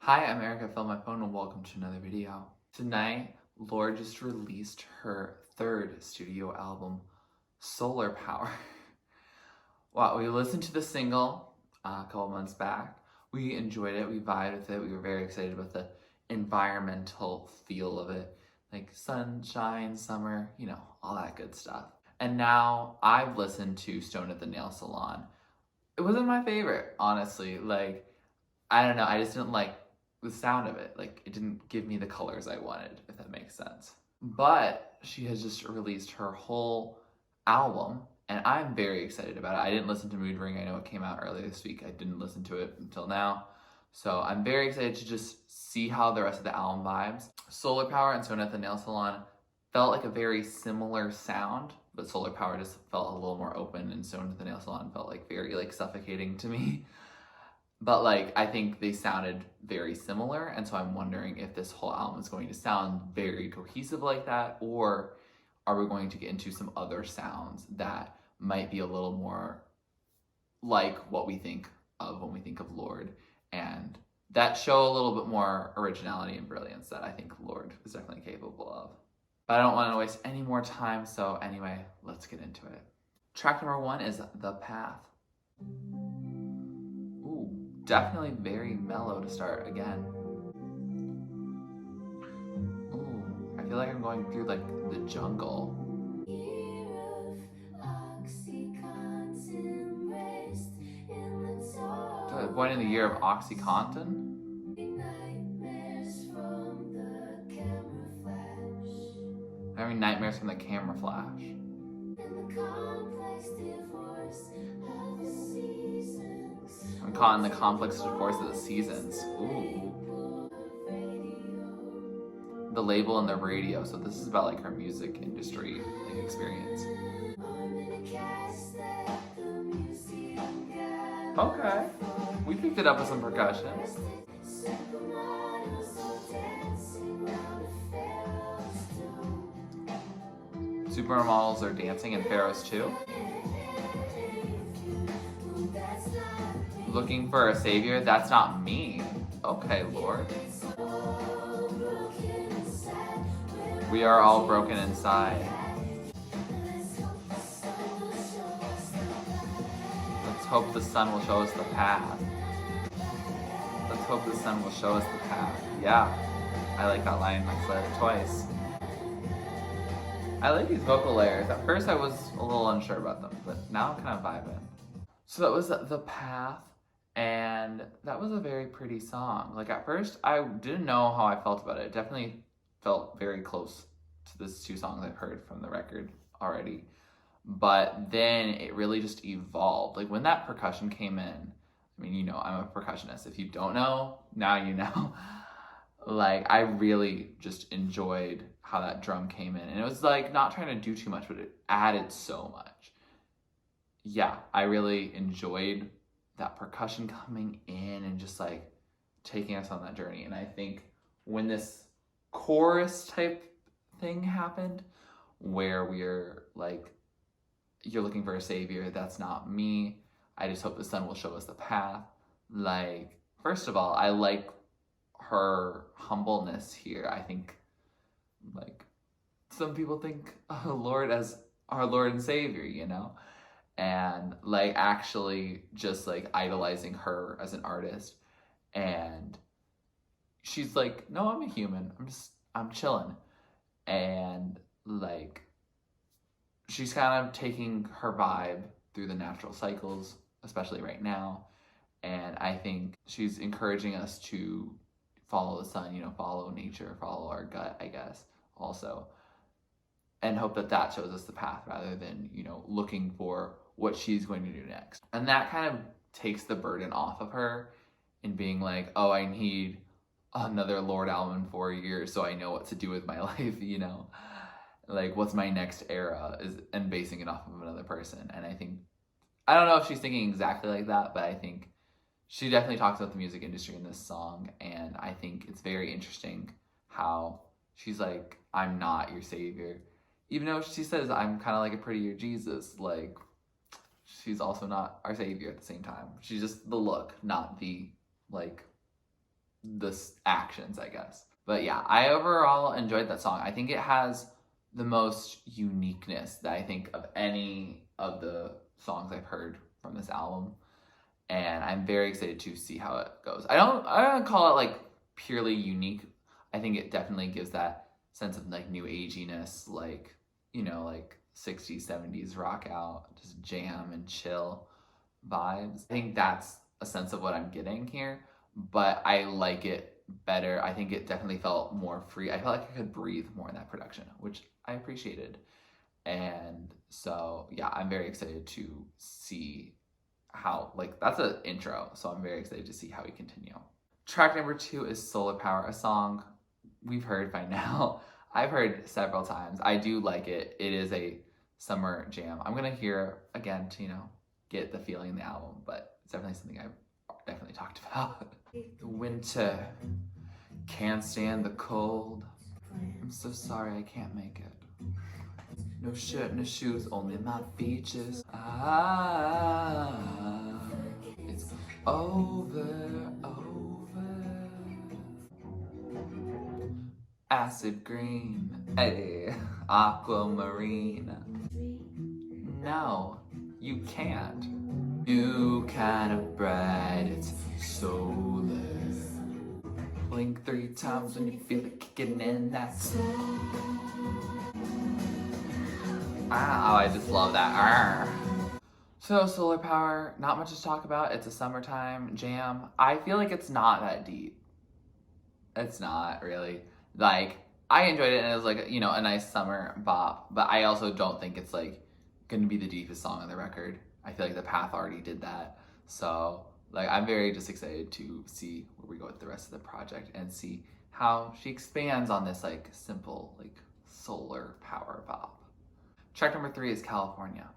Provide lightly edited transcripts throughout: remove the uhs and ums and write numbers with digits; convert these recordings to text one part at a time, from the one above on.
Hi, I'm Erica. Fill my phone and welcome to another video. Tonight, Lorde just released her third studio album, Solar Power. Wow, we listened to the single a couple months back. We enjoyed it, we vibed with it, we were very excited about the environmental feel of it. Like sunshine, summer, all that good stuff. And now I've listened to Stone at the Nail Salon. It wasn't my favorite, honestly. I don't know, I just didn't like the sound of it. It didn't give me the colors I wanted, if that makes sense. But she has just released her whole album, and I'm very excited about it. I didn't listen to Mood Ring. I know it came out earlier this week. I didn't listen to it until now. So I'm very excited to just see how the rest of the album vibes. Solar Power and Stone at the Nail Salon felt like a very similar sound, but Solar Power just felt a little more open, and Stone at the Nail Salon felt very suffocating to me. But I think they sounded very similar, and so I'm wondering if this whole album is going to sound very cohesive like that, or are we going to get into some other sounds that might be a little more like what we think of when we think of Lorde, and that show a little bit more originality and brilliance that I think Lorde is definitely capable of. But I don't want to waste any more time, so anyway, let's get into it. Track number 1 is The Path. Definitely very mellow to start again. Ooh, I feel like I'm going through the jungle. Going in the year of Oxycontin? Having nightmares from the camera flash. I'm caught in the complex divorce of the seasons. Ooh. The label and the radio. So this is about her music industry experience. Okay. We picked it up with some percussion. Supermodels are dancing and pharaohs too. Looking for a savior? That's not me. Okay, Lorde. We are all broken inside. Let's hope the sun will show us the path. Let's hope the sun will show us the path. Yeah, I like that line. I said it twice. I like these vocal layers. At first I was a little unsure about them, but now I'm kind of vibing. So that was The Path. And that was a very pretty song. At first, I didn't know how I felt about it. It definitely felt very close to these 2 songs I've heard from the record already. But then it really just evolved. When that percussion came in, I'm a percussionist. If you don't know, now you know. I really just enjoyed how that drum came in. And it was not trying to do too much, but it added so much. Yeah, I really enjoyed that percussion coming in and just taking us on that journey. And I think when this chorus type thing happened, where we're you're looking for a savior, that's not me, I just hope the sun will show us the path. First of all, I like her humbleness here. I think some people think Lorde as our Lord and Savior, and actually just idolizing her as an artist. And she's no, I'm a human, I'm chilling. And she's kind of taking her vibe through the natural cycles, especially right now. And I think she's encouraging us to follow the sun, follow nature, follow our gut, I guess, also. And hope that shows us the path rather than, looking for what she's going to do next. And that kind of takes the burden off of her in being oh, I need another Lorde album in 4 years so I know what to do with my life, what's my next era, and basing it off of another person. And I don't know if she's thinking exactly like that, but I think she definitely talks about the music industry in this song. And I think it's very interesting how she's I'm not your savior. Even though she says I'm kind of like a prettier Jesus, she's also not our savior at the same time. She's just the look, not the the actions, I guess. But yeah, I overall enjoyed that song. I think it has the most uniqueness that I think of any of the songs I've heard from this album, and I'm very excited to see how it goes. I don't call it like purely unique. I think it definitely gives that sense of like new aginess, like, you know, like 60s, 70s rock out, just jam and chill vibes. I think that's a sense of what I'm getting here, but I like it better. I think it definitely felt more free. I felt like I could breathe more in that production, which I appreciated. And so, yeah, I'm very excited to see how, like, that's an intro, so I'm very excited to see how we continue. Track number 2 is Solar Power, a song we've heard by now. I've heard several times. I do like it. It is a summer jam. I'm gonna hear again to, you know, get the feeling in the album, but it's definitely something I've definitely talked about. The winter, can't stand the cold. I'm so sorry I can't make it. No shirt, no shoes, only my features. It's over. Acid green, hey, aquamarine. No, you can't. New kind of bright, it's solar. Blink 3 times when you feel it kicking in, that's... Ah, I just love that. Arr. So Solar Power, not much to talk about. It's a summertime jam. I feel like it's not that deep. It's not really. Like, I enjoyed it and it was like, you know, a nice summer bop, but I also don't think it's like gonna be the deepest song on the record. I feel like The Path already did that. So, like, I'm very just excited to see where we go with the rest of the project and see how she expands on this like simple, like solar power bop. Track number 3 is California.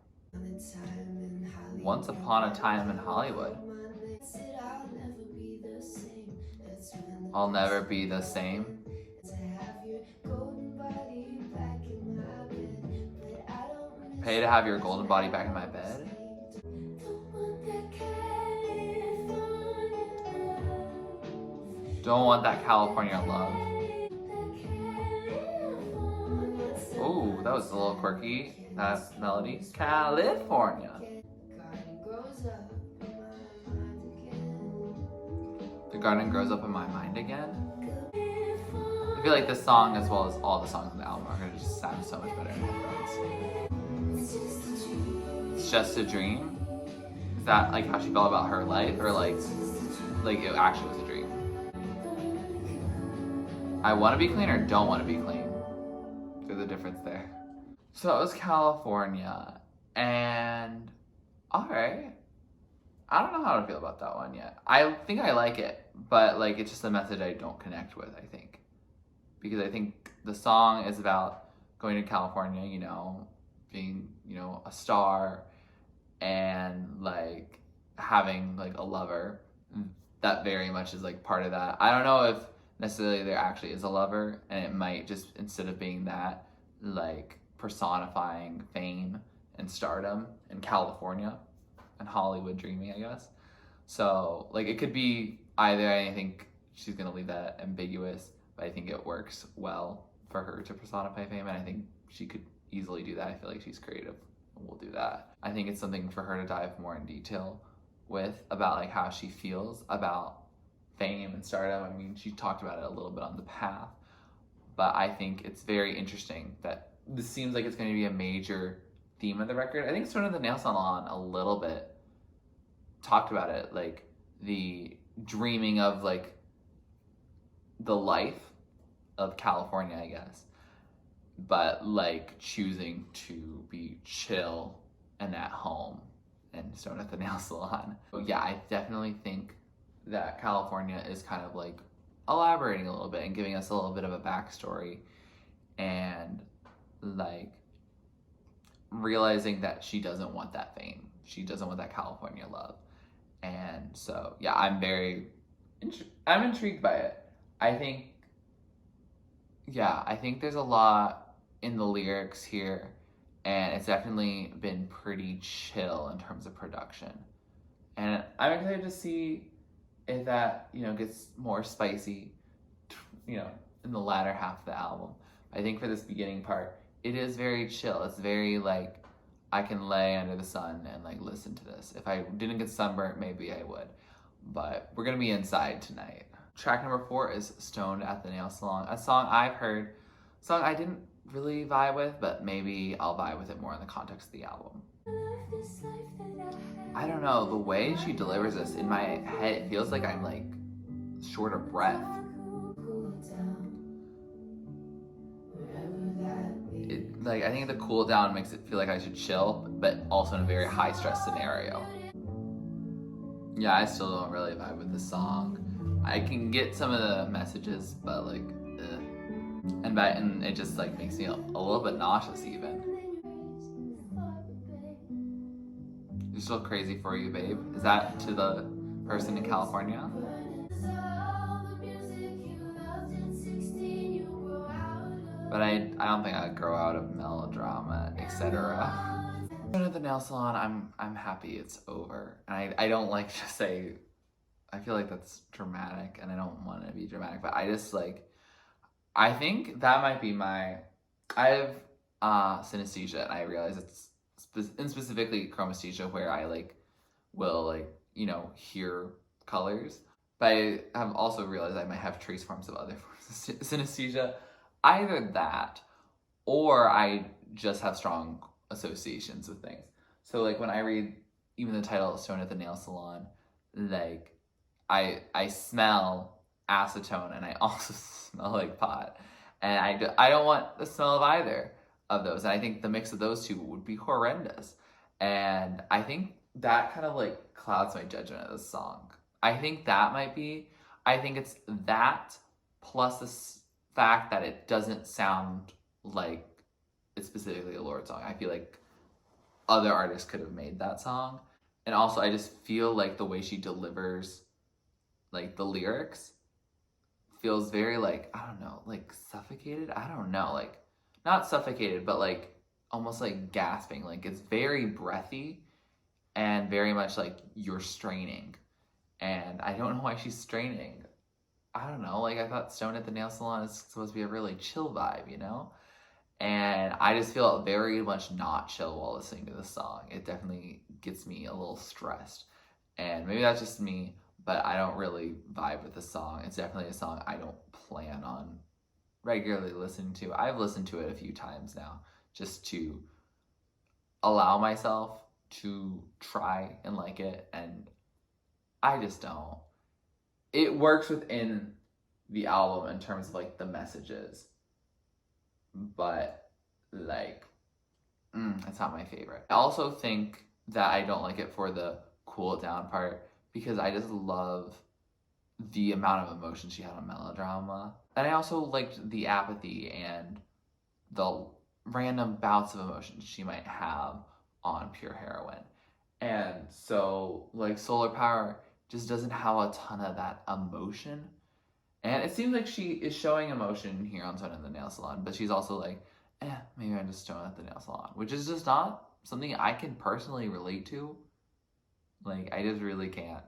Once Upon a Time in Hollywood. I'll never be the same. Pay to have your golden body back in my bed. Don't want that California love. Oh, that was a little quirky. That melody. California. The garden grows up in my mind again. I feel like this song, as well as all the songs on the album, are gonna just sound so much better in headphones. It's just a dream. Is that like how she felt about her life, or like it actually was a dream? I want to be clean or don't want to be clean. There's a difference there. So it was California, and alright. I don't know how to feel about that one yet. I think I like it, but like it's just a message I don't connect with, I think. Because I think the song is about going to California, you know, being, you know, a star and like having like a lover. That very much is like part of that. I don't know if necessarily there actually is a lover, and it might just, instead of being that, like personifying fame and stardom in California and Hollywood dreaming, I guess. So like it could be either. I think she's gonna leave that ambiguous, but I think it works well for her to personify fame, and I think she could easily do that. I feel like she's creative and will do that. I think it's something for her to dive more in detail with, about like how she feels about fame and stardom. I mean, she talked about it a little bit on The Path, but I think it's very interesting that this seems like it's going to be a major theme of the record. I think Stone of the Nail Salon a little bit talked about it, like the dreaming of like the life of California, I guess, but like choosing to be chill and at home and Stone at the Nail Salon. But yeah, I definitely think that California is kind of like elaborating a little bit and giving us a little bit of a backstory, and like realizing that she doesn't want that fame. She doesn't want that California love. And so, yeah, I'm intrigued by it. I think there's a lot in the lyrics here, and it's definitely been pretty chill in terms of production. And I'm excited to see if that, you know, gets more spicy, you know, in the latter half of the album. I think for this beginning part, it is very chill. It's very like, I can lay under the sun and like listen to this. If I didn't get sunburnt, maybe I would. But we're gonna be inside tonight. Track number 4 is Stoned at the Nail Salon, a song I've heard, a song I didn't really vibe with, but maybe I'll vibe with it more in the context of the album. I don't know, the way she delivers this in my head, it feels like I'm like short of breath. Like, I think the cool down makes it feel like I should chill, but also in a very high stress scenario. Yeah, I still don't really vibe with the song. I can get some of the messages, but like, ugh. And it just like makes me a little bit nauseous even. You're still crazy for you, babe. Is that to the person in California? But I don't think I'd grow out of melodrama, etc. At the nail salon, I'm happy it's over. And I don't like to say, I feel like that's dramatic and I don't want to be dramatic, but I just like, I think that might be I have synesthesia, and I realize it's and specifically chromesthesia, where I like will like, you know, hear colors. But I have also realized I might have trace forms of other forms of synesthesia. Either that, or I just have strong associations with things. So like when I read even the title "Stoned at the Nail Salon," like I smell acetone and I also smell like pot, and I don't want the smell of either of those. And I think the mix of those two would be horrendous. And I think that kind of like clouds my judgment of this song. I think that might be. I think it's that plus the fact that it doesn't sound like it's specifically a Lorde song. I feel like other artists could have made that song. And also, I just feel like the way she delivers like the lyrics feels very like, I don't know, like suffocated. I don't know, like not suffocated, but like almost like gasping. Like it's very breathy and very much like you're straining. And I don't know why she's straining. I don't know, like I thought Stoned at the Nail Salon is supposed to be a really chill vibe, you know? And I just feel very much not chill while listening to this song. It definitely gets me a little stressed. And maybe that's just me, but I don't really vibe with the song. It's definitely a song I don't plan on regularly listening to. I've listened to it a few times now just to allow myself to try and like it, and I just don't. It works within the album in terms of like the messages, but like, it's not my favorite. I also think that I don't like it for the cool it down part, because I just love the amount of emotion she had on melodrama. And I also liked the apathy and the random bouts of emotion she might have on Pure Heroine. And so like Solar Power just doesn't have a ton of that emotion. And it seems like she is showing emotion here on Stoned at the Nail Salon, but she's also like, maybe I'm just stoned at the nail salon, which is just not something I can personally relate to. Like, I just really can't.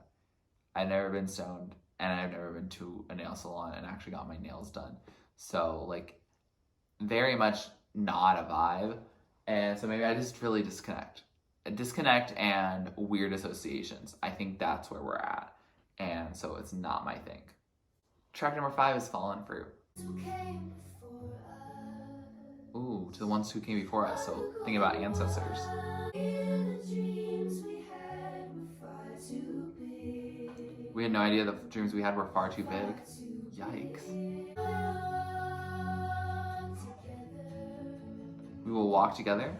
I've never been stoned, and I've never been to a nail salon and actually got my nails done. So, like, very much not a vibe. And so maybe I just really disconnect. Disconnect and weird associations. I think that's where we're at. And so it's not my thing. Track number 5 is Fallen Fruit. Ooh, to the ones who came before us. So think about ancestors. We had no idea the dreams we had were far too big. Yikes. We will walk together.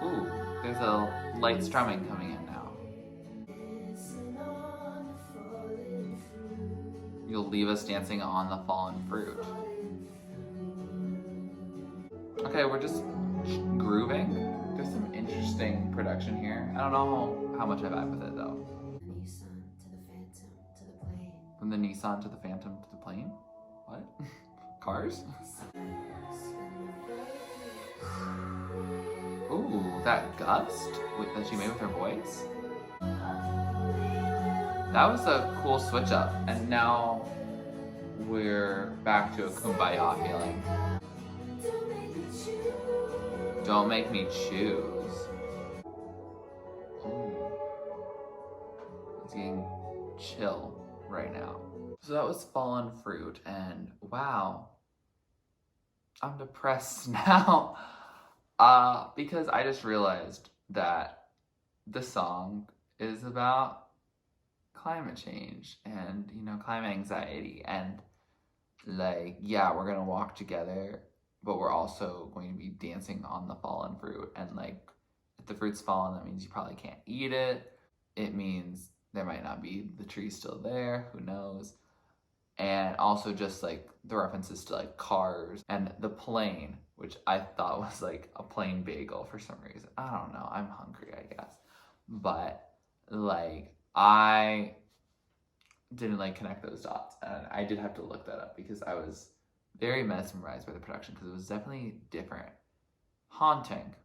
Ooh, there's a light strumming coming in now. You'll leave us dancing on the fallen fruit. Okay, we're just grooving. There's some interesting production here. I don't know how much I vibe with it though. From the Nissan to the Phantom to the plane? What? Cars? Ooh, that gust that she made with her voice. That was a cool switch up, and now we're back to a kumbaya feeling. Don't make me choose. Ooh. It's getting chill right now. So that was Fallen Fruit, and wow, I'm depressed now. Because I just realized that the song is about climate change and, you know, climate anxiety, and like, yeah, we're gonna walk together, but we're also going to be dancing on the fallen fruit, and like, if the fruit's fallen, that means you probably can't eat it. It means there might not be the tree still there, who knows. And also just like the references to like cars and the plane, which I thought was like a plain bagel for some reason. I don't know, I'm hungry, I guess. But like, I didn't like connect those dots, and I did have to look that up because I was very mesmerized by the production, because it was definitely different. Haunting.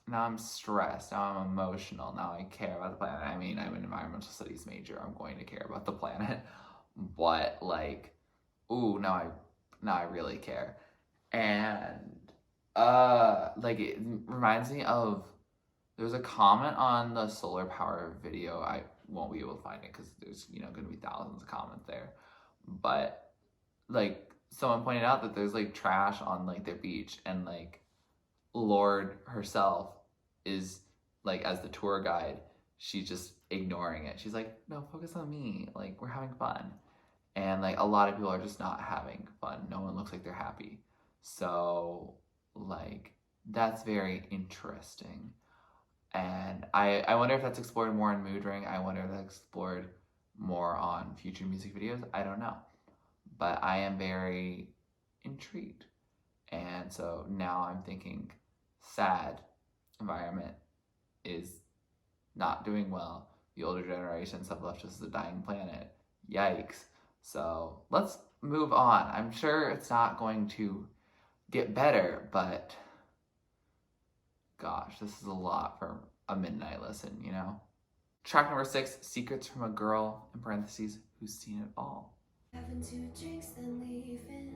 Now I'm stressed, now I'm emotional, now I care about the planet. I mean, I'm an environmental studies major, I'm going to care about the planet. But like, ooh, now I really care. And like, it reminds me of, there was a comment on the solar power video. I won't be able to find it because there's, you know, going to be thousands of comments there. But like, someone pointed out that there's like trash on like their beach, and like Lorde herself is like, as the tour guide, she's just ignoring it. She's like, no, focus on me. Like, we're having fun. And like, a lot of people are just not having fun. No one looks like they're happy. So like, that's very interesting. And I wonder if that's explored more in Mood Ring. I wonder if that's explored more on future music videos. I don't know. But I am very intrigued. And so now I'm thinking, sad environment is not doing well. The older generations have left us a dying planet. Yikes. So let's move on. I'm sure it's not going to get better, but gosh, this is a lot for a midnight listen, you know? Track number 6, Secrets from a Girl, in parentheses, who's seen it all. Having 2 drinks, then leaving.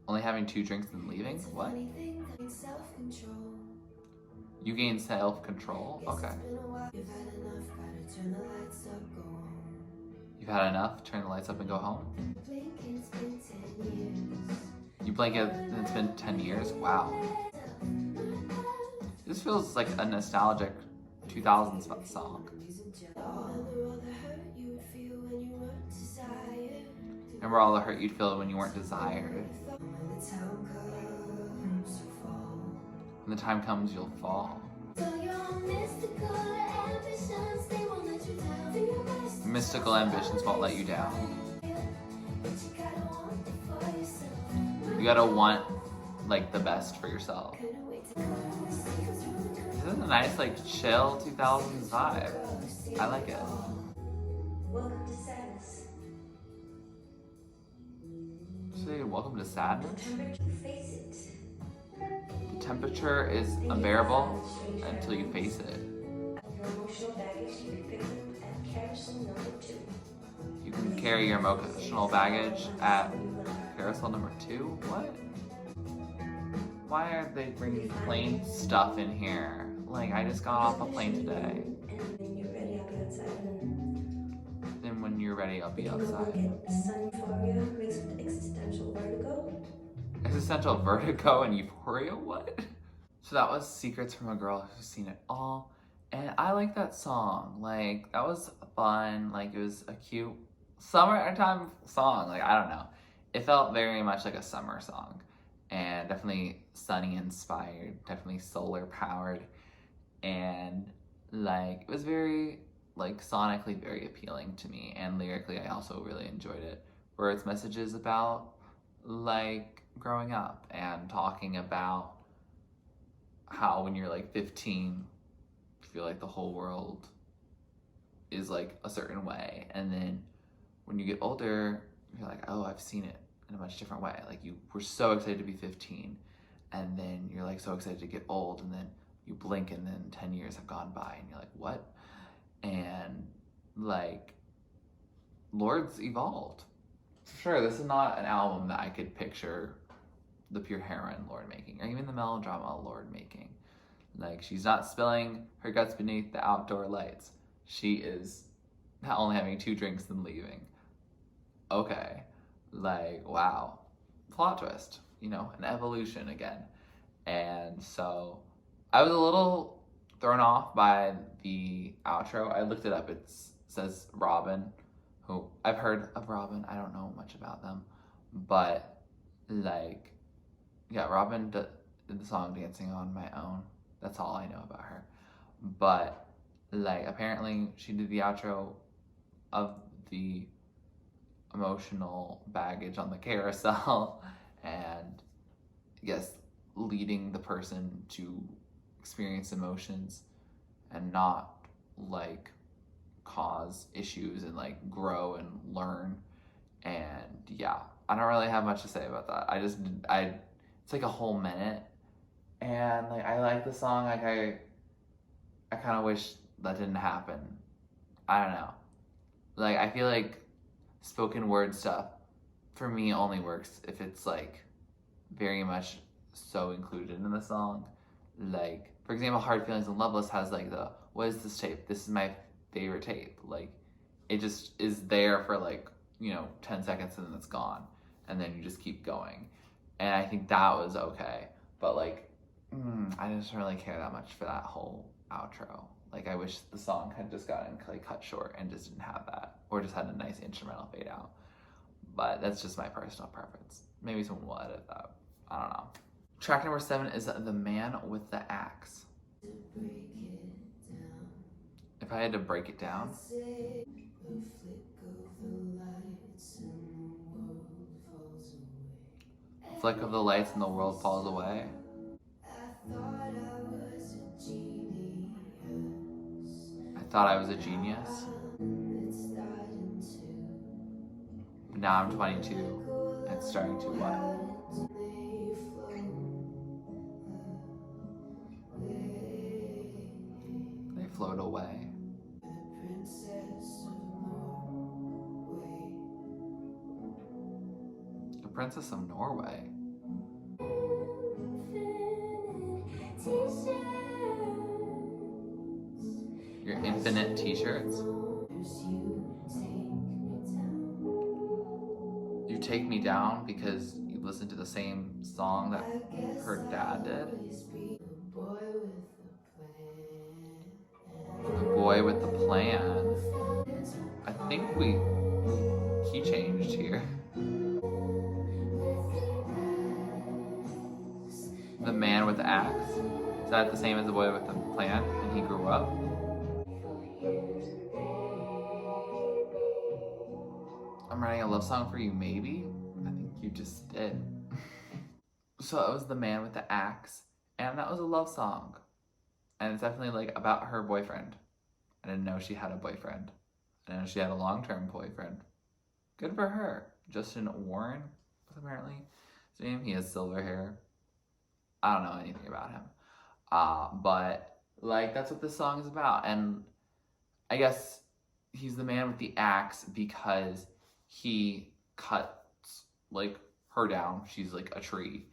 Only having 2 drinks and leaving? What? You gain self-control? Okay. You've had enough, turn the lights up and go home? You blink and it's been 10 years? Wow. This feels like a nostalgic 2000s song. Remember all the hurt you'd feel when you weren't desired. When the time comes, you'll fall. Mystical ambitions won't let you down. You gotta want like the best for yourself. This is a nice, like, chill 2000s vibe. I like it. Welcome to sadness. Say welcome to sadness? Face it. The temperature is unbearable until you face it. Your emotional baggage can be picked up at carousel number 2. You can carry your emotional baggage at carousel number 2? What? Why are they bringing plane stuff in here? Like, I just got off a plane today. And when you're ready, I'll be outside. Then when you're ready, I'll be outside. Sun euphoria mixed with existential vertigo. Existential vertigo and euphoria? What? So that was Secrets from a Girl Who's Seen It All. And I like that song. Like, that was fun. Like, it was a cute summertime song. Like, I don't know. It felt very much like a summer song. And definitely sunny inspired. Definitely solar powered. And, like, it was very, like, sonically very appealing to me. And lyrically, I also really enjoyed it. For its messages about, like, growing up and talking about how when you're, like, 15, you feel like the whole world is, like, a certain way. And then when you get older, you're like, oh, I've seen it in a much different way. Like, you were so excited to be 15, and then you're, like, so excited to get old, and then you blink, and then 10 years have gone by, and you're like, what? And like, Lorde's evolved. For sure, this is not an album that I could picture the pure heroine Lorde making, or even the melodrama Lorde making. Like, she's not spilling her guts beneath the outdoor lights. She is not only having 2 drinks and leaving. Okay. Like, wow. Plot twist, you know, an evolution again. And so I was a little thrown off by the outro. I looked it up. It says Robin, who I've heard of Robin. I don't know much about them. But, like, yeah, Robin did the song Dancing on My Own. That's all I know about her. But, like, apparently she did the outro of the emotional baggage on the carousel and, yes, leading the person to experience emotions and not, like, cause issues and, like, grow and learn. And yeah, I don't really have much to say about that. It's like a whole minute, and like, I like the song. Like, I kind of wish that didn't happen. I don't know. Like, I feel like spoken word stuff for me only works if it's like very much so included in the song. Like, for example, Hard Feelings and Loveless has like the, what is this tape? This is my favorite tape. Like, it just is there for like, you know, 10 seconds and then it's gone. And then you just keep going. And I think that was okay. But like, I didn't really care that much for that whole outro. Like, I wish the song had just gotten like cut short and just didn't have that. Or just had a nice instrumental fade out. But that's just my personal preference. Maybe someone will edit that. I don't know. Track number 7 is The Man with the Axe. If I had to break it down, flick of the lights and the world falls away. I thought I was a genius. But now I'm 22 and starting to what? They float away. The Princess of Norway. Your infinite t-shirts. You take me down because you listen to the same song that her dad did. The boy with the plan. I think we key changed here. The man with the axe. Is that the same as the boy with the plan and he grew up? I'm writing a love song for you, maybe? I think you just did. So it was The Man with the Axe, and that was a love song. And it's definitely like about her boyfriend. I didn't know she had a boyfriend. I didn't know she had a long-term boyfriend. Good for her. Justin Warren was apparently his name. He has silver hair. I don't know anything about him. But like, that's what this song is about. And I guess he's the man with the axe because he cuts like her down. She's like a tree.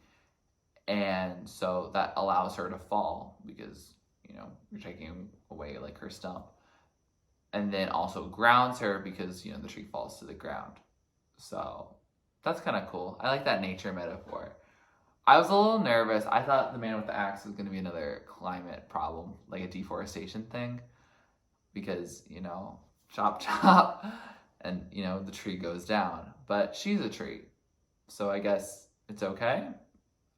And so that allows her to fall because, you know, you're taking away like her stump. And then also grounds her because, you know, the tree falls to the ground. So that's kind of cool. I like that nature metaphor. I was a little nervous. I thought The Man with the Axe was going to be another climate problem, like a deforestation thing. Because, you know, chop chop, and, you know, the tree goes down. But she's a tree. So I guess it's okay?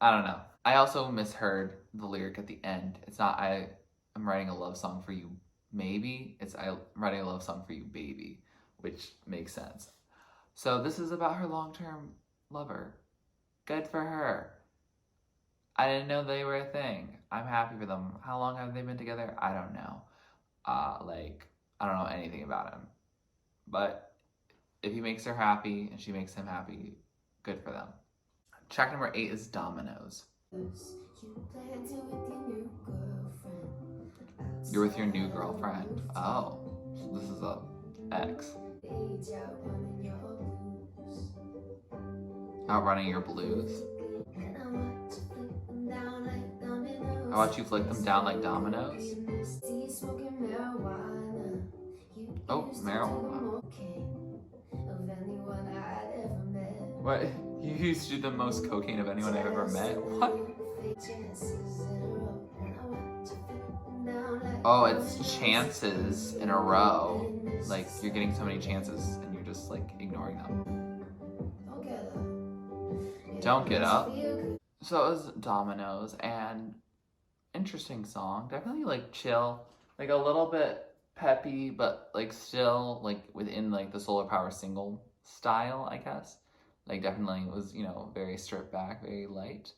I don't know. I also misheard the lyric at the end. It's not, I'm writing a love song for you, maybe. It's, I'm writing a love song for you, baby, which makes sense. So this is about her long-term lover. Good for her. I didn't know they were a thing. I'm happy for them. How long have they been together? I don't know. Like, I don't know anything about him. But if he makes her happy and she makes him happy, good for them. Track number 8 is Dominoes. You're with your new girlfriend. Oh. This is a X. Outrunning your blues. How about you flick them down like dominoes? Oh, marijuana. What? You used to do the most cocaine of anyone I've ever met? What? Oh, it's chances in a row. Like, you're getting so many chances and you're just, like, ignoring them. Don't get up. So it was Dominoes, and interesting song. Definitely, like, chill. Like, a little bit peppy, but, like, still, like, within, like, the Solar Power single style, I guess. Like, definitely was, you know, very stripped back, very light.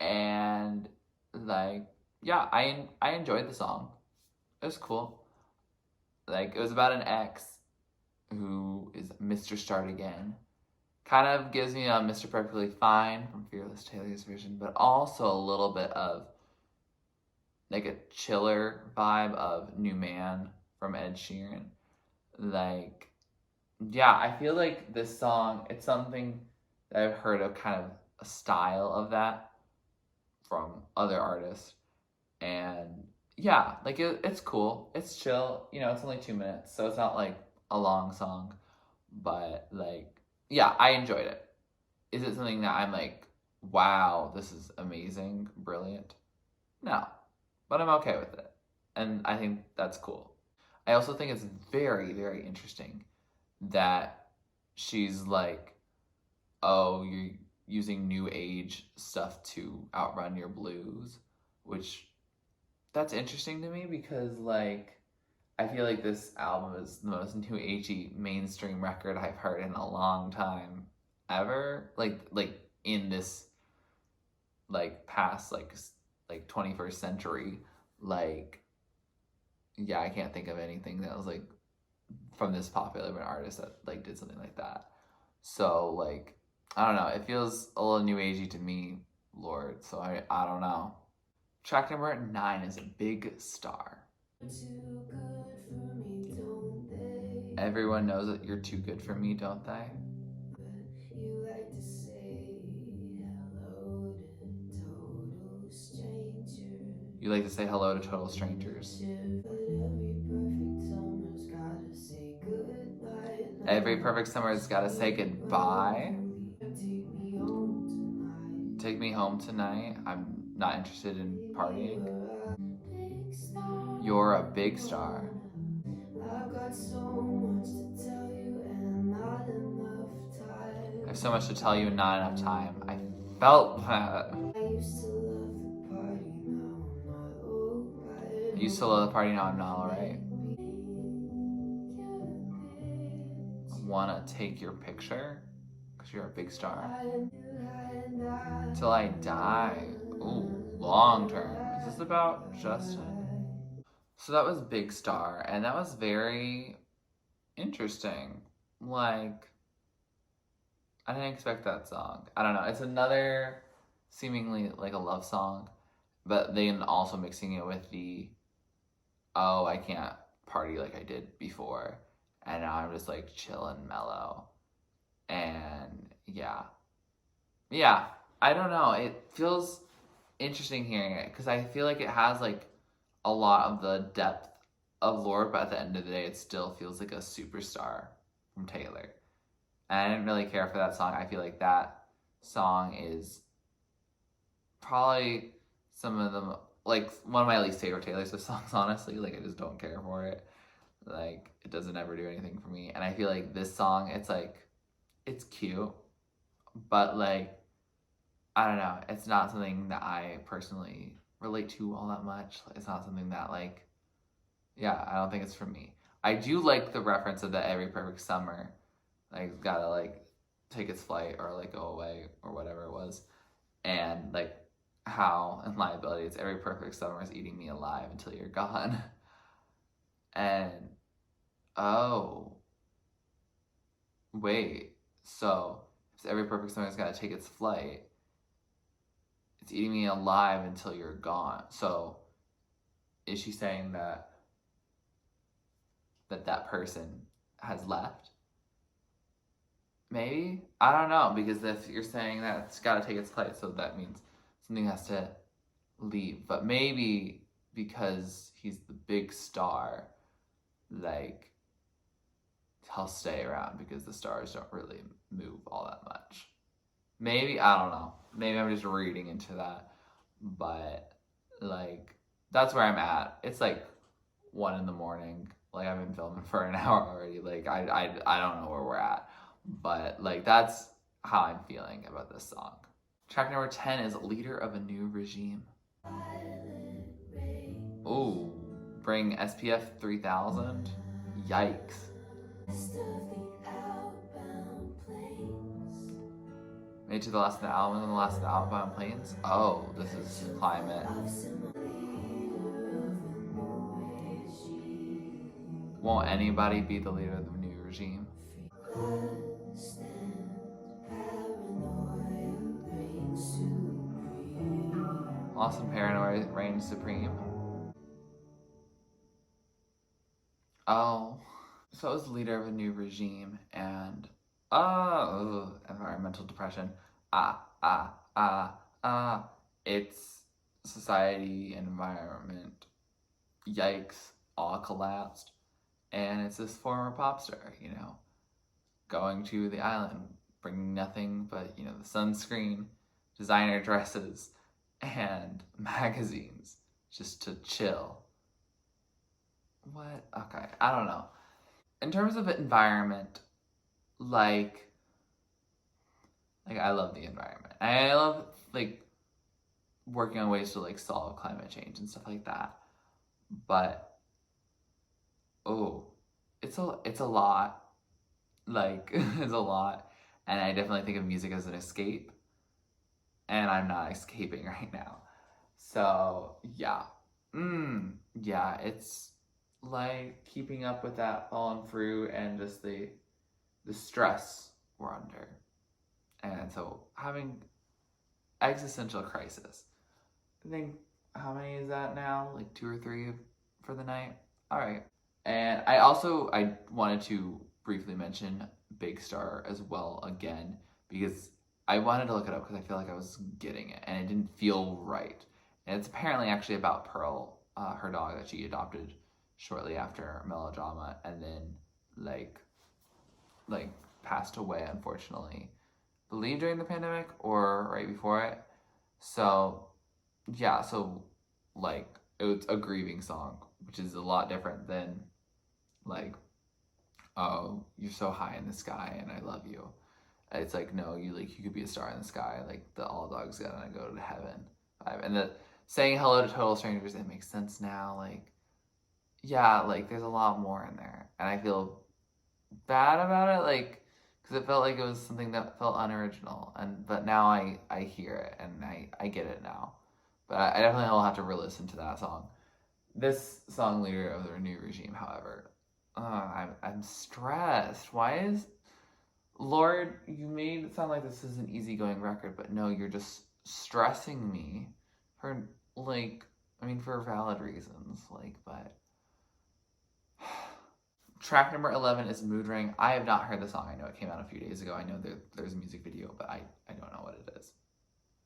And, like, yeah, I enjoyed the song. It was cool. Like, it was about an ex who is Mr. Start Again. Kind of gives me a Mr. Perfectly Fine from Fearless Taylor's version, but also a little bit of like a chiller vibe of New Man from Ed Sheeran. Like, yeah, I feel like this song, it's something that I've heard of kind of a style of that from other artists. And yeah, like it's cool. It's chill. You know, it's only 2 minutes, so it's not like a long song. But like, yeah, I enjoyed it. Is it something that I'm like, wow, this is amazing, brilliant? No, but I'm okay with it. And I think that's cool. I also think it's very, very interesting that she's like, oh, you're using new age stuff to outrun your blues, which that's interesting to me because like I feel like this album is the most new agey mainstream record I've heard in a long time ever. Like in this like past like 21st century. Like yeah, I can't think of anything that was like from this popular of an artist that like did something like that. So like I don't know, it feels a little new agey to me, Lorde. So I don't know. Track number 9 is a Big Star. Everyone knows that you're too good for me, don't they? You like to say hello to total strangers. You like to say hello to total strangers. Every perfect summer's gotta say goodbye. Take me home tonight. I'm not interested in partying. You're a big star. I've got so much to tell you and not enough time. I have so much to tell you and not enough time. I felt that. I used to love the party, now I'm not alright. I used to love the party, now I'm not alright. I wanna take your picture, because you're a big star. Till I die. Ooh, long term. Is this about Justin? So that was Big Star, and that was very interesting. Like, I didn't expect that song. I don't know. It's another seemingly like a love song, but then also mixing it with the, oh, I can't party like I did before, and now I'm just like chill and mellow. And yeah. Yeah, I don't know. It feels interesting hearing it because I feel like it has like a lot of the depth of Lorde, but at the end of the day, it still feels like a superstar from Taylor. And I didn't really care for that song. I feel like that song is probably some of them, like one of my least favorite Taylor Swift songs, honestly. Like, I just don't care for it. Like, it doesn't ever do anything for me. And I feel like this song, it's like, it's cute, but like, I don't know. It's not something that I personally relate to all that much. It's not something that like, yeah, I don't think it's for me. I do like the reference of the every perfect summer, like it's gotta like take its flight or like go away or whatever it was, and like how in liability it's every perfect summer is eating me alive until you're gone, and oh wait, so if every perfect summer's gotta take its flight, it's eating me alive until you're gone. So is she saying that that person has left. Maybe? I don't know, because if you're saying that it's got to take its place, so that means something has to leave. But maybe because he's the big star, like, he'll stay around because the stars don't really move all that much. Maybe, I don't know. Maybe I'm just reading into that. But, like, that's where I'm at. It's like 1 in the morning. Like, I've been filming for an hour already. Like, I don't know where we're at. But, like, that's how I'm feeling about this song. Track number 10 is Leader of a New Regime. Ooh, bring SPF 3000? Yikes. Made to the last of the album and the last of the outbound planes? Oh, this is climate. Won't anybody be the leader of the new regime? Lost and paranoia reigns supreme. Oh, so it was the leader of a new regime and environmental depression. It's society and environment. Yikes, all collapsed. And it's this former pop star, you know, going to the island, bringing nothing but, you know, the sunscreen, designer dresses, and magazines just to chill. What? Okay, I don't know. In terms of environment, like I love the environment. I love, like, working on ways to, like, solve climate change and stuff like that. But, oh, it's a lot. Like, it's a lot. And I definitely think of music as an escape. And I'm not escaping right now. So, yeah. Yeah, it's like keeping up with that fallen fruit and just the stress we're under. And so having existential crisis. I think, how many is that now? Like 2 or 3 for the night? All right. And I wanted to briefly mention Big Star as well again, because I wanted to look it up because I feel like I was getting it and it didn't feel right. And it's apparently actually about Pearl, her dog that she adopted shortly after Melodrama, and then like passed away, unfortunately. I believe during the pandemic or right before it. So yeah, so like it's a grieving song, which is a lot different than like, oh, you're so high in the sky and I love you. It's like, no, you could be a star in the sky, like the all dogs gotta go to heaven vibe. And the saying hello to total strangers, it makes sense now. Like, yeah, like there's a lot more in there, and I feel bad about it, like, because it felt like it was something that felt unoriginal, but now I hear it and I get it now. But I definitely will have to re-listen to that song. This song, Leader of the New Regime, however, I'm stressed. Why is Lorde? You made it sound like this is an easygoing record, but no, you're just stressing me for for valid reasons. But track number 11 is Mood Ring. I have not heard the song. I know it came out a few days ago. I know there's a music video, but I don't know what it is.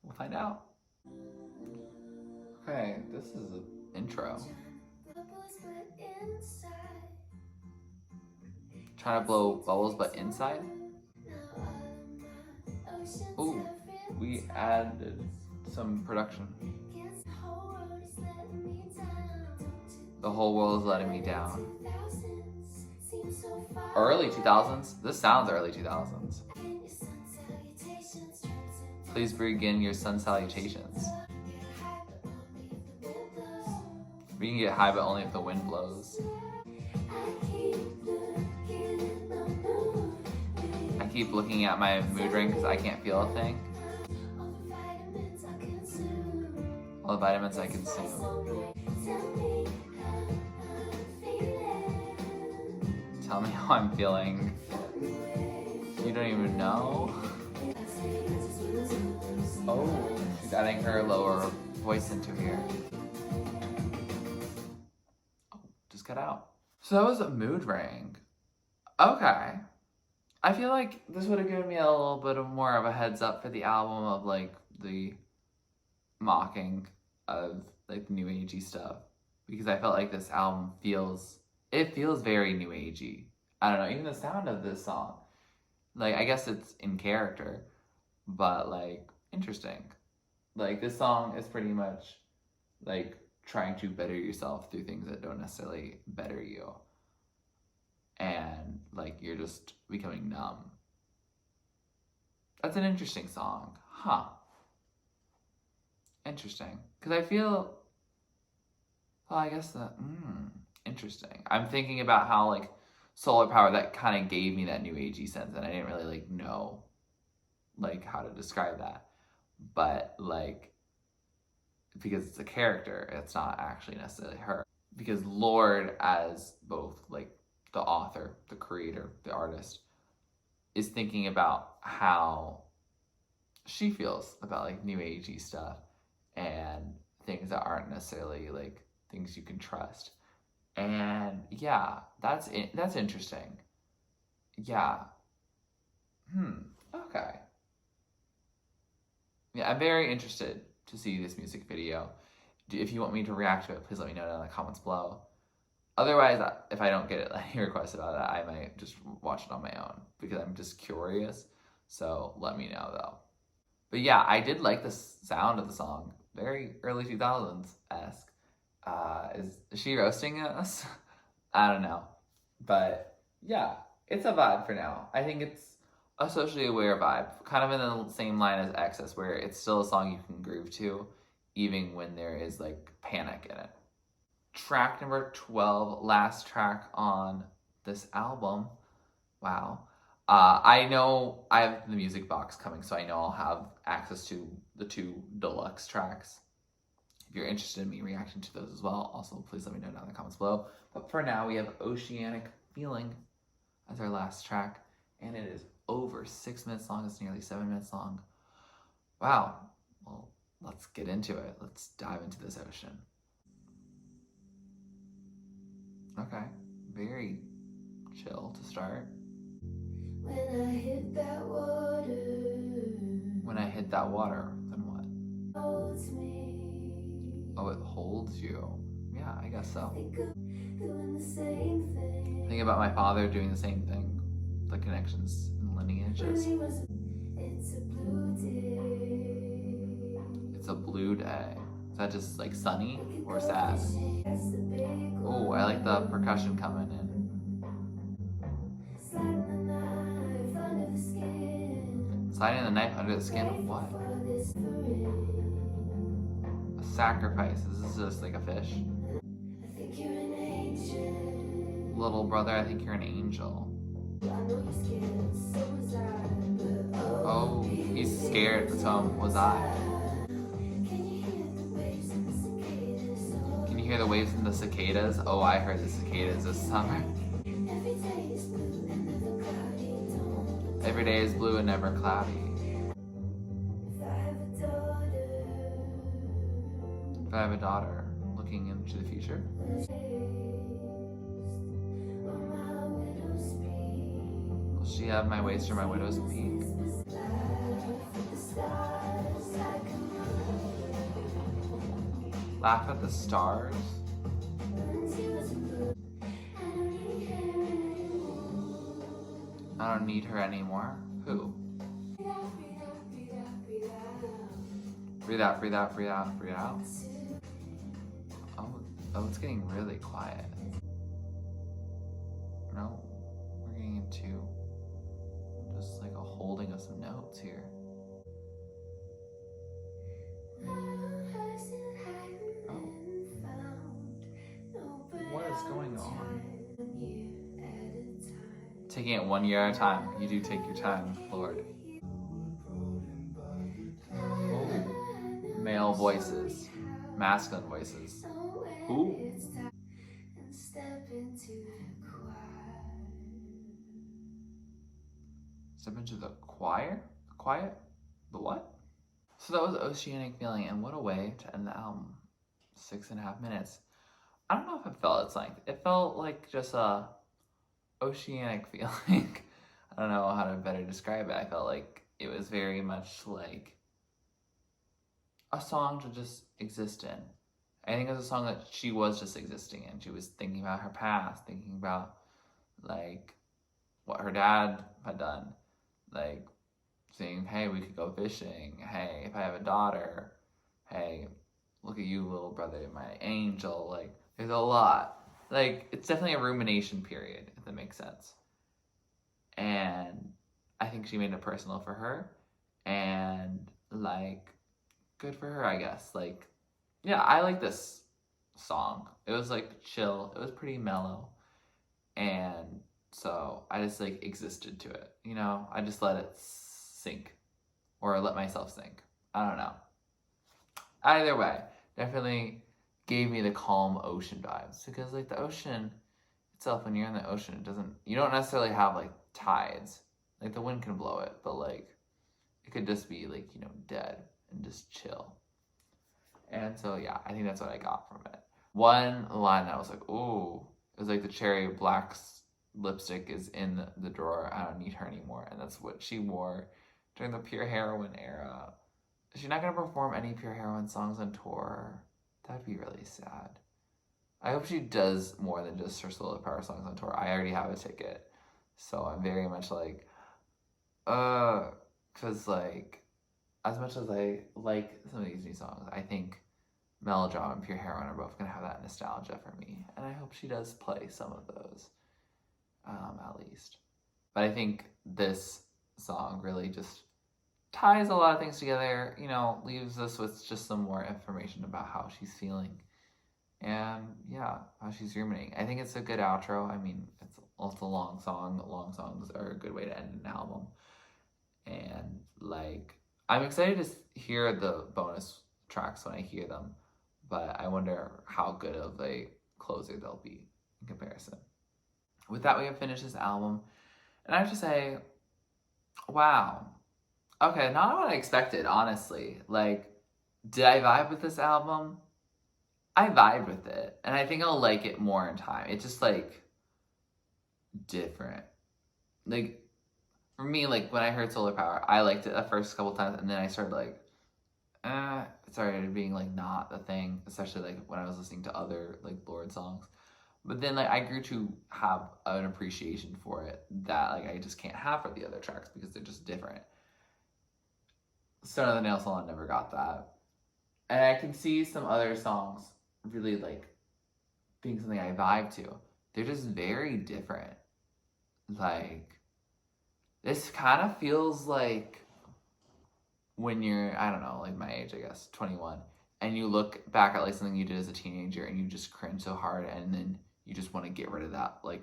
We'll find out. Okay, this is an intro. Trying to blow bubbles, but inside? Ooh, we added some production. The whole world is letting me down. Early 2000s? This sounds early 2000s. Please begin your sun salutations. We can get high, but only if the wind blows. I keep looking at my mood ring because I can't feel a thing. All the vitamins I consume. Tell me how I'm feeling. You don't even know? Oh, she's adding her lower voice into here. Oh, just cut out. So that was a mood ring. Okay. I feel like this would have given me a little bit of more of a heads up for the album of like the mocking of like new agey stuff, because I felt like this album feels very new agey. I don't know, even the sound of this song. Like I guess it's in character, but like interesting. Like this song is pretty much like trying to better yourself through things that don't necessarily better you. And like you're just becoming numb. That's an interesting song. Huh. Interesting. Because I feel, well, I guess that, interesting. I'm thinking about how, like, solar power, that kind of gave me that new agey sense, and I didn't really, like, know, like, how to describe that. But, like, because it's a character, it's not actually necessarily her. Because Lorde, as both, like, the author, the creator, the artist, is thinking about how she feels about, like, new agey stuff and things that aren't necessarily, like, things you can trust. And yeah, that's interesting. Yeah. Okay. Yeah, I'm very interested to see this music video. If you want me to react to it, please let me know down in the comments below. Otherwise, if I don't get any requests about it, I might just watch it on my own because I'm just curious. So let me know though. But yeah, I did like the sound of the song. Very early 2000s esque. Is she roasting us? I don't know. But yeah, it's a vibe for now. I think it's a socially aware vibe, kind of in the same line as Excess, where it's still a song you can groove to, even when there is like panic in it. Track number 12, last track on this album. Wow. I know I have the music box coming, so I know I'll have access to the 2 deluxe tracks. If you're interested in me reacting to those as well, also please let me know down in the comments below. But for now, we have Oceanic Feeling as our last track, and it is over 6 minutes long. It's nearly 7 minutes long. Wow. Well, let's get into it. Let's dive into this ocean. Okay. Very chill to start. When I hit that water, then what? Holds me. Oh, it holds you. Yeah, I guess so. Think about my father doing the same thing. The connections and lineages. It's a blue day. It's a blue day. Is that just like sunny or sad? Oh, I like the percussion coming in. Sliding the knife under the skin of what? A sacrifice. Is this just like a fish? Little brother, I think you're an angel. Oh, he's scared, so was I. Can you hear the waves in the cicadas? Oh, I heard the cicadas this summer. Every day is blue and never cloudy. If I have a daughter looking into the future. Will she have my waist or my widow's peak? Laugh at the stars? I don't need her anymore. Who? Breathe out, breathe out, breathe out, breathe out. Oh, it's getting really quiet. No, we're getting into just like a holding of some notes here. Oh. What is going on? Taking it 1 year at a time. You do take your time, Lorde. Oh, male voices, masculine voices. Ooh. Step into the choir? The quiet? The what? So that was Oceanic Feeling, and what a way to end the album. 6.5 minutes. I don't know if it felt its length. It felt like just a oceanic feeling. I don't know how to better describe it. I felt like it was very much like a song to just exist in. I think it was a song that she was just existing in. She was thinking about her past, thinking about like what her dad had done, like saying, hey, we could go fishing. Hey, if I have a daughter, hey, look at you, little brother, my angel. Like, there's a lot. Like, it's definitely a rumination period, if that makes sense. And I think she made it personal for her. And, like, good for her, I guess. Like, yeah, I like this song. It was, like, chill. It was pretty mellow. And so I just, like, existed to it. You know, I just let it sink. Or let myself sink. I don't know. Either way, definitely gave me the calm ocean vibes. Because, like, the ocean itself, when you're in the ocean, you don't necessarily have, like, tides. Like, the wind can blow it, but, like, it could just be, like, you know, dead and just chill. And so, yeah, I think that's what I got from it. One line that I was like, ooh, it was like the cherry black lipstick is in the drawer. I don't need her anymore. And that's what she wore during the Pure Heroine era. Is she not going to perform any Pure Heroine songs on tour? That'd be really sad. I hope she does more than just her solo power songs on tour. I already have a ticket. So I'm very much like, because, like, as much as I like some of these new songs, I think Melodrama and Pure Heroine are both going to have that nostalgia for me. And I hope she does play some of those, at least. But I think this song really just ties a lot of things together, you know, leaves us with just some more information about how she's feeling. And yeah, how she's ruminating. I think it's a good outro. I mean, it's also a long song. Long songs are a good way to end an album. And, like, I'm excited to hear the bonus tracks when I hear them. But I wonder how good of a closer they'll be in comparison. With that, we have finished this album. And I have to say, wow. Okay, not what I expected, honestly. Like, did I vibe with this album? I vibed with it. And I think I'll like it more in time. It's just, like, different. Like, for me, like, when I heard Solar Power, I liked it the first couple times. And then I started, like, it started being, like, not the thing. Especially, like, when I was listening to other, like, Lorde songs. But then, like, I grew to have an appreciation for it that, like, I just can't have for the other tracks because they're just different. Stone of the Nail Salon never got that. And I can see some other songs really, like, being something I vibe to. They're just very different. Like, this kind of feels like when you're, I don't know, like my age, I guess, 21, and you look back at, like, something you did as a teenager and you just cringe so hard, and then you just want to get rid of that, like,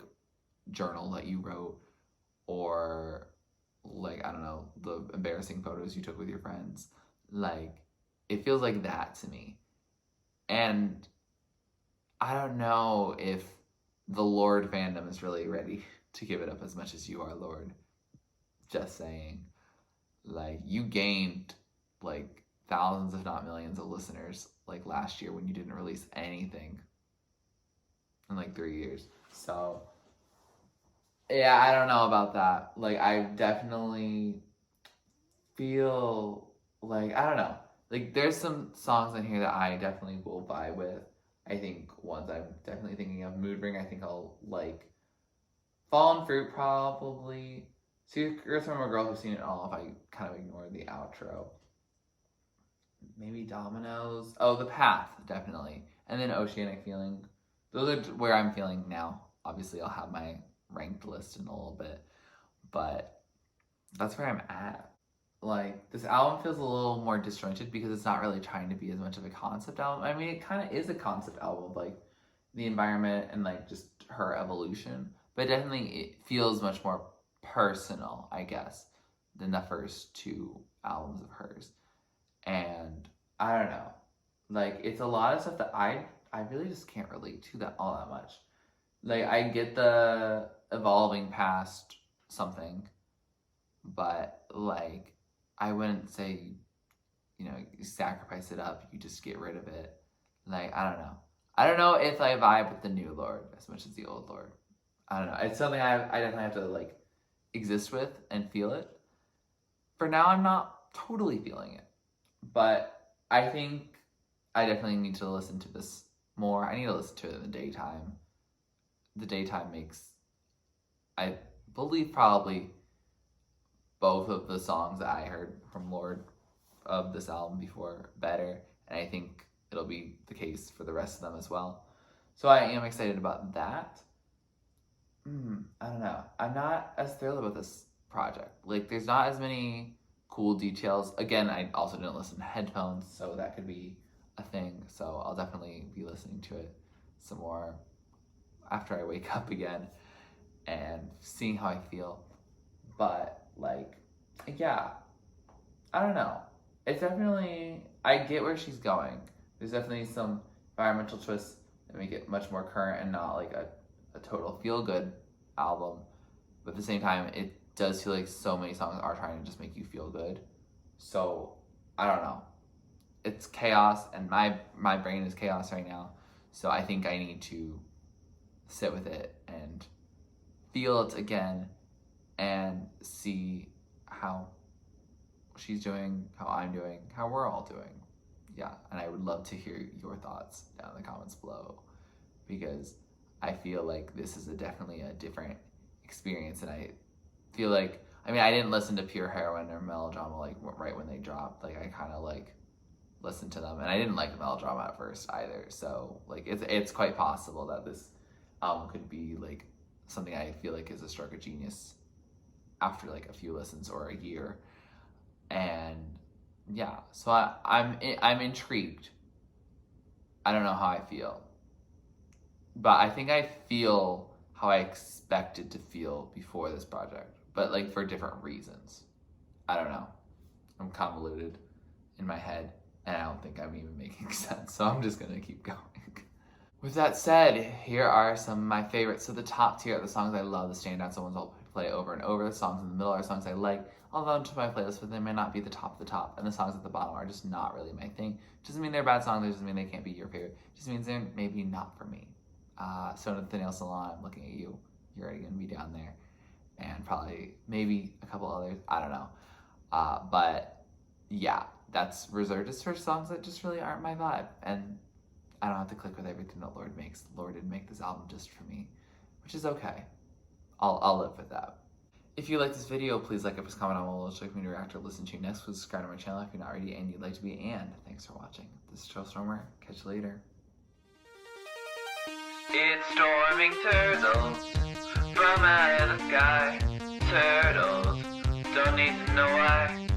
journal that you wrote, or, like, I don't know, the embarrassing photos you took with your friends. Like, it feels like that to me. And I don't know if the Lorde fandom is really ready to give it up as much as you are, Lorde. Just saying. Like, you gained, like, thousands if not millions of listeners, like, last year when you didn't release anything in, like, 3 years. So, yeah, I don't know about that. Like, I definitely feel like, I don't know. Like, there's some songs in here that I definitely will vibe with. I think ones I'm definitely thinking of. Mood Ring, I think I'll like. Fallen Fruit, probably. Secrets from a Girl Who's Seen It All, if I kind of ignore the outro. Maybe Dominoes. Oh, The Path, definitely. And then Oceanic Feeling. Those are where I'm feeling now. Obviously, I'll have my ranked list in a little bit. But that's where I'm at. Like, this album feels a little more disjointed because it's not really trying to be as much of a concept album. I mean, it kind of is a concept album of, like, the environment and, like, just her evolution. But definitely it feels much more personal, I guess, than the first two albums of hers. And I don't know. Like, it's a lot of stuff that I really just can't relate to that all that much. Like, I get the evolving past something, but, like, I wouldn't say, you know, you sacrifice it up, you just get rid of it. Like, I don't know. I don't know if I vibe with the new Lorde as much as the old Lorde. I don't know. It's something I definitely have to like exist with and feel it. For now, I'm not totally feeling it, but I think I definitely need to listen to this more. I need to listen to it in the daytime. The daytime makes, I believe, probably both of the songs that I heard from Lorde of this album before better, and I think it'll be the case for the rest of them as well. So I am excited about that. I don't know. I'm not as thrilled about this project. Like, there's not as many cool details. Again, I also didn't listen to headphones, so that could be a thing. So I'll definitely be listening to it some more after I wake up again and seeing how I feel. But, like, yeah, I don't know. It's definitely, I get where she's going. There's definitely some environmental twists that make it much more current and not like a total feel-good album. But at the same time, it does feel like so many songs are trying to just make you feel good. So, I don't know. It's chaos, and my brain is chaos right now. So I think I need to sit with it and feel it again and see how she's doing, how I'm doing, how we're all doing. Yeah, and I would love to hear your thoughts down in the comments below, because I feel like this is definitely a different experience, and I feel like, I mean, I didn't listen to Pure Heroine or Melodrama like right when they dropped. Like, I kind of like listened to them, and I didn't like the Melodrama at first either. So like it's quite possible that this album could be like something I feel like is a stroke of genius after like a few listens or a year. And yeah, so I'm intrigued. I don't know how I feel, but I think I feel how I expected to feel before this project, but like for different reasons. I don't know. I'm convoluted in my head, and I don't think I'm even making sense, so I'm just gonna keep going. With that said, here are some of my favorites. So the top tier are the songs I love, the standouts, the ones I'll play over and over. The songs in the middle are songs I like. I'll add them to my playlist, but they may not be the top of the top. And the songs at the bottom are just not really my thing. Doesn't mean they're bad songs, it doesn't mean they can't be your favorite. It just means they're maybe not for me. So Nathaniel Salon, I'm looking at you. You're already gonna be down there. And probably, maybe a couple others, I don't know. But yeah, that's reserved just for songs that just really aren't my vibe. And I don't have to click with everything that Lorde makes. Lorde didn't make this album just for me, which is okay. I'll live with that. If you like this video, please like it, please comment on below, show me to react or listen to next. Please subscribe to my channel if you're not already and you'd like to be. And thanks for watching. This is TurtleStormer. Catch you later. It's storming turtles from out of the sky. Turtles don't need to know why.